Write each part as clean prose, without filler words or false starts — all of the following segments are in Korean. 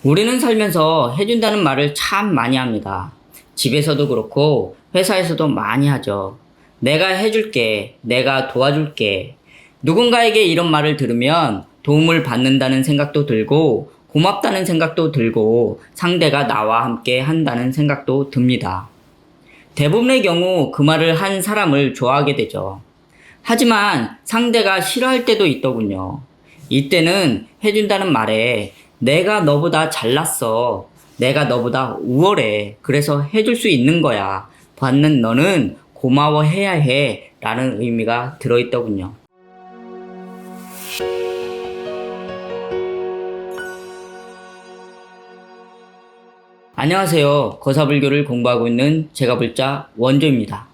우리는 살면서 해준다는 말을 참 많이 합니다. 집에서도 그렇고 회사에서도 많이 하죠. 내가 해줄게, 내가 도와줄게. 누군가에게 이런 말을 들으면 도움을 받는다는 생각도 들고 고맙다는 생각도 들고 상대가 나와 함께 한다는 생각도 듭니다. 대부분의 경우 그 말을 한 사람을 좋아하게 되죠. 하지만 상대가 싫어할 때도 있더군요. 이때는 해준다는 말에 내가 너보다 잘났어. 내가 너보다 우월해. 그래서 해줄 수 있는 거야. 받는 너는 고마워해야 해. 라는 의미가 들어있더군요. 안녕하세요. 거사불교를 공부하고 있는 제가불자 원조입니다.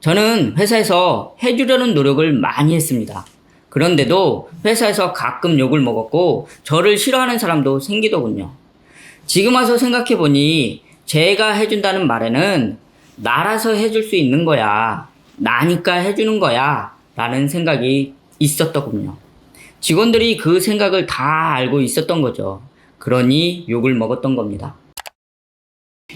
저는 회사에서 해주려는 노력을 많이 했습니다. 그런데도 회사에서 가끔 욕을 먹었고 저를 싫어하는 사람도 생기더군요. 지금 와서 생각해보니 제가 해준다는 말에는 나라서 해줄 수 있는 거야. 나니까 해주는 거야. 라는 생각이 있었더군요. 직원들이 그 생각을 다 알고 있었던 거죠. 그러니 욕을 먹었던 겁니다.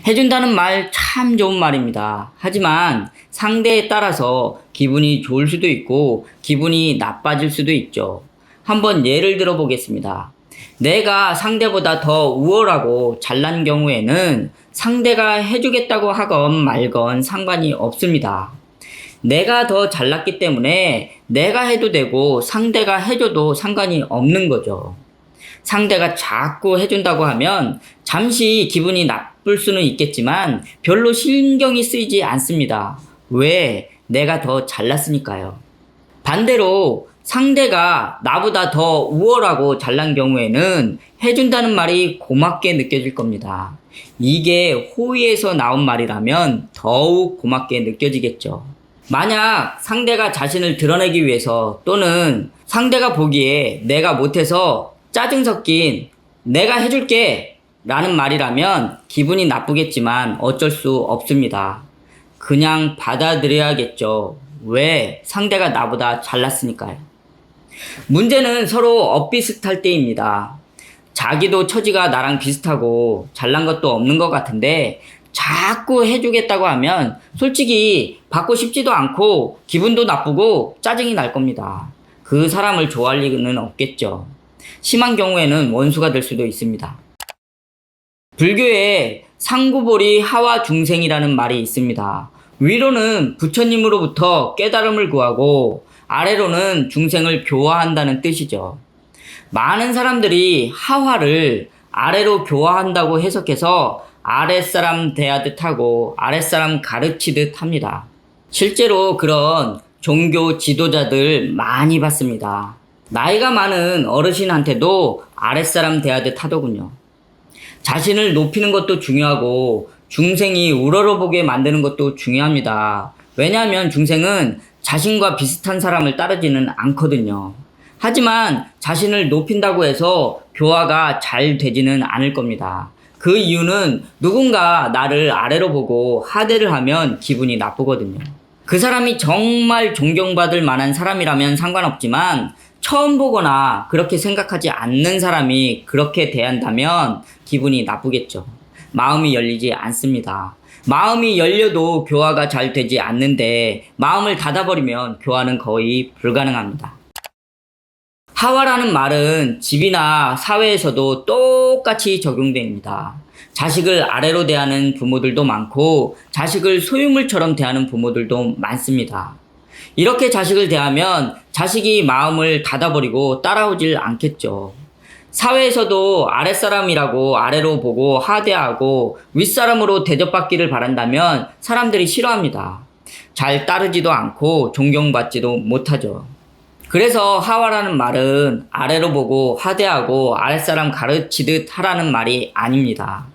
해준다는 말 참 좋은 말입니다. 하지만 상대에 따라서 기분이 좋을 수도 있고 기분이 나빠질 수도 있죠. 한번 예를 들어 보겠습니다. 내가 상대보다 더 우월하고 잘난 경우에는 상대가 해주겠다고 하건 말건 상관이 없습니다. 내가 더 잘났기 때문에 내가 해도 되고 상대가 해줘도 상관이 없는 거죠. 상대가 자꾸 해준다고 하면 잠시 기분이 나쁠 수는 있겠지만 별로 신경이 쓰이지 않습니다. 왜? 내가 더 잘났으니까요. 반대로 상대가 나보다 더 우월하고 잘난 경우에는 해준다는 말이 고맙게 느껴질 겁니다. 이게 호의에서 나온 말이라면 더욱 고맙게 느껴지겠죠. 만약 상대가 자신을 드러내기 위해서 또는 상대가 보기에 내가 못해서 짜증 섞인 내가 해줄게 라는 말이라면 기분이 나쁘겠지만 어쩔 수 없습니다. 그냥 받아들여야겠죠. 왜? 상대가 나보다 잘났으니까요. 문제는 서로 엇비슷할 때입니다. 자기도 처지가 나랑 비슷하고 잘난 것도 없는 것 같은데 자꾸 해주겠다고 하면 솔직히 받고 싶지도 않고 기분도 나쁘고 짜증이 날 겁니다. 그 사람을 좋아할 리는 없겠죠. 심한 경우에는 원수가 될 수도 있습니다. 불교에 상구보리 하와 중생이라는 말이 있습니다. 위로는 부처님으로부터 깨달음을 구하고 아래로는 중생을 교화한다는 뜻이죠. 많은 사람들이 하화를 아래로 교화한다고 해석해서 아랫사람 대하듯 하고 아랫사람 가르치듯 합니다. 실제로 그런 종교 지도자들 많이 봤습니다. 나이가 많은 어르신한테도 아랫사람 대하듯 하더군요. 자신을 높이는 것도 중요하고 중생이 우러러보게 만드는 것도 중요합니다. 왜냐하면 중생은 자신과 비슷한 사람을 따르지는 않거든요. 하지만 자신을 높인다고 해서 교화가 잘 되지는 않을 겁니다. 그 이유는 누군가 나를 아래로 보고 하대를 하면 기분이 나쁘거든요. 그 사람이 정말 존경받을 만한 사람이라면 상관없지만 처음 보거나 그렇게 생각하지 않는 사람이 그렇게 대한다면 기분이 나쁘겠죠. 마음이 열리지 않습니다. 마음이 열려도 교화가 잘 되지 않는데 마음을 닫아버리면 교화는 거의 불가능합니다. 하와라는 말은 집이나 사회에서도 똑같이 적용됩니다. 자식을 아래로 대하는 부모들도 많고 자식을 소유물처럼 대하는 부모들도 많습니다. 이렇게 자식을 대하면 자식이 마음을 닫아버리고 따라오질 않겠죠. 사회에서도 아랫사람이라고 아래로 보고 하대하고 윗사람으로 대접받기를 바란다면 사람들이 싫어합니다. 잘 따르지도 않고 존경받지도 못하죠. 그래서 하와라는 말은 아래로 보고 하대하고 아랫사람 가르치듯 하라는 말이 아닙니다.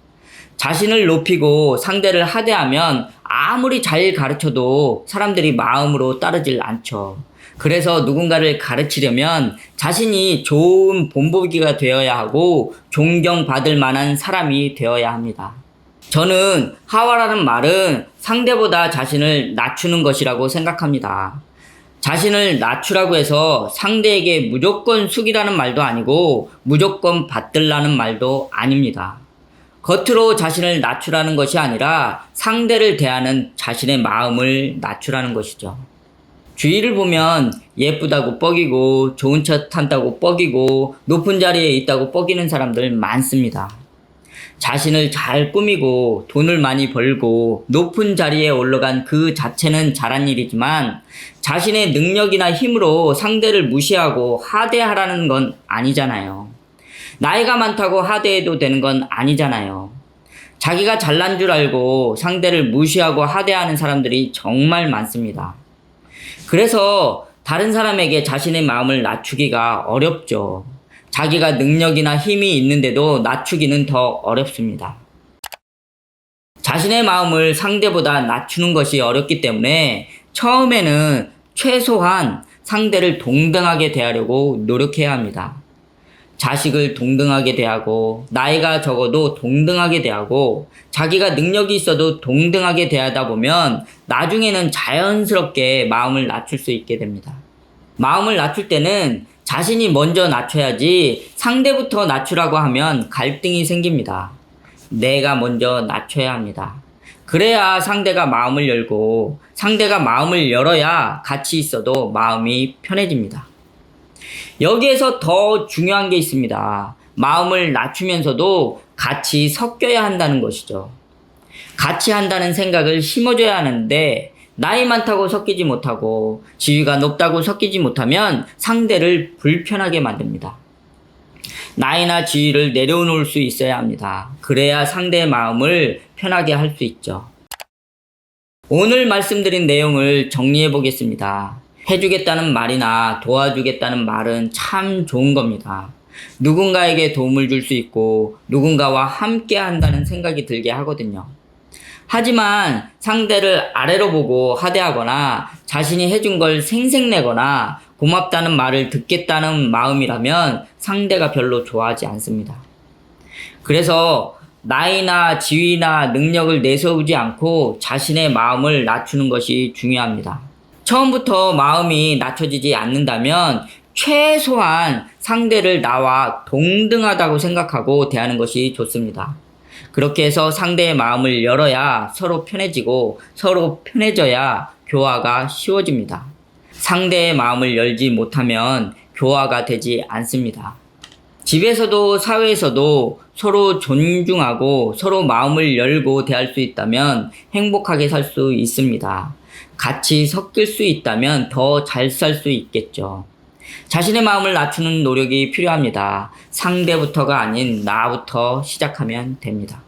자신을 높이고 상대를 하대하면 아무리 잘 가르쳐도 사람들이 마음으로 따르질 않죠. 그래서 누군가를 가르치려면 자신이 좋은 본보기가 되어야 하고 존경받을 만한 사람이 되어야 합니다. 저는 하와라는 말은 상대보다 자신을 낮추는 것이라고 생각합니다. 자신을 낮추라고 해서 상대에게 무조건 숙이라는 말도 아니고 무조건 받들라는 말도 아닙니다. 겉으로 자신을 낮추라는 것이 아니라 상대를 대하는 자신의 마음을 낮추라는 것이죠. 주위를 보면 예쁘다고 뻐기고 좋은 차 탄다고 뻐기고 높은 자리에 있다고 뻐기는 사람들 많습니다. 자신을 잘 꾸미고 돈을 많이 벌고 높은 자리에 올라간 그 자체는 잘한 일이지만 자신의 능력이나 힘으로 상대를 무시하고 하대하라는 건 아니잖아요. 나이가 많다고 하대해도 되는 건 아니잖아요. 자기가 잘난 줄 알고 상대를 무시하고 하대하는 사람들이 정말 많습니다. 그래서 다른 사람에게 자신의 마음을 낮추기가 어렵죠. 자기가 능력이나 힘이 있는데도 낮추기는 더 어렵습니다. 자신의 마음을 상대보다 낮추는 것이 어렵기 때문에 처음에는 최소한 상대를 동등하게 대하려고 노력해야 합니다. 자식을 동등하게 대하고 나이가 적어도 동등하게 대하고 자기가 능력이 있어도 동등하게 대하다 보면 나중에는 자연스럽게 마음을 낮출 수 있게 됩니다. 마음을 낮출 때는 자신이 먼저 낮춰야지 상대부터 낮추라고 하면 갈등이 생깁니다. 내가 먼저 낮춰야 합니다. 그래야 상대가 마음을 열고 상대가 마음을 열어야 같이 있어도 마음이 편해집니다. 여기에서 더 중요한 게 있습니다. 마음을 낮추면서도 같이 섞여야 한다는 것이죠. 같이 한다는 생각을 심어줘야 하는데 나이 많다고 섞이지 못하고 지위가 높다고 섞이지 못하면 상대를 불편하게 만듭니다. 나이나 지위를 내려놓을 수 있어야 합니다. 그래야 상대의 마음을 편하게 할 수 있죠. 오늘 말씀드린 내용을 정리해 보겠습니다. 해주겠다는 말이나 도와주겠다는 말은 참 좋은 겁니다. 누군가에게 도움을 줄 수 있고 누군가와 함께 한다는 생각이 들게 하거든요. 하지만 상대를 아래로 보고 하대하거나 자신이 해준 걸 생색내거나 고맙다는 말을 듣겠다는 마음이라면 상대가 별로 좋아하지 않습니다. 그래서 나이나 지위나 능력을 내세우지 않고 자신의 마음을 낮추는 것이 중요합니다. 처음부터 마음이 낮춰지지 않는다면 최소한 상대를 나와 동등하다고 생각하고 대하는 것이 좋습니다. 그렇게 해서 상대의 마음을 열어야 서로 편해지고 서로 편해져야 교화가 쉬워집니다. 상대의 마음을 열지 못하면 교화가 되지 않습니다. 집에서도 사회에서도 서로 존중하고 서로 마음을 열고 대할 수 있다면 행복하게 살 수 있습니다. 같이 섞일 수 있다면 더 잘 살 수 있겠죠. 자신의 마음을 낮추는 노력이 필요합니다. 상대부터가 아닌 나부터 시작하면 됩니다.